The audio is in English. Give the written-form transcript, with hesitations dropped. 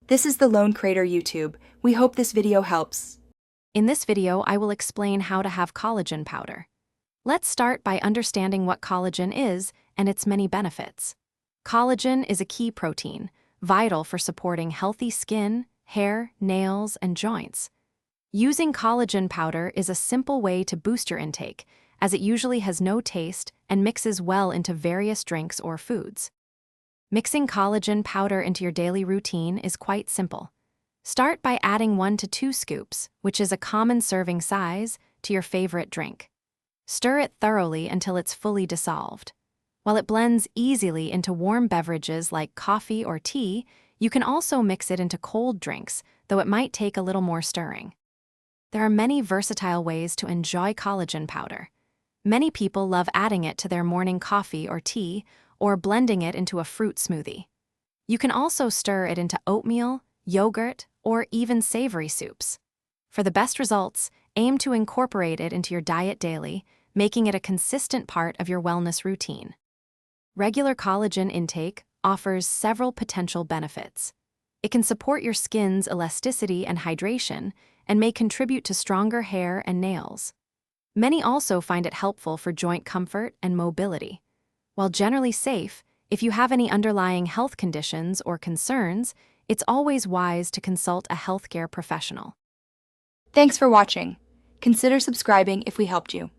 This is the Lone Crater YouTube. We hope this video helps. In this video, I will explain how to have collagen powder. Let's start by understanding what collagen is and its many benefits. Collagen is a key protein, vital for supporting healthy skin, hair, nails, and joints. Using collagen powder is a simple way to boost your intake, as it usually has no taste and mixes well into various drinks or foods. Mixing collagen powder into your daily routine is quite simple. Start by adding 1 to 2 scoops, which is a common serving size, to your favorite drink. Stir it thoroughly until it's fully dissolved. While it blends easily into warm beverages like coffee or tea, you can also mix it into cold drinks, though it might take a little more stirring. There are many versatile ways to enjoy collagen powder. Many people love adding it to their morning coffee or tea, or blending it into a fruit smoothie. You can also stir it into oatmeal, yogurt, or even savory soups. For the best results, aim to incorporate it into your diet daily, making it a consistent part of your wellness routine. Regular collagen intake offers several potential benefits. It can support your skin's elasticity and hydration, and may contribute to stronger hair and nails. Many also find it helpful for joint comfort and mobility. While generally safe, if you have any underlying health conditions or concerns, it's always wise to consult a healthcare professional. Thanks for watching. Consider subscribing if we helped you.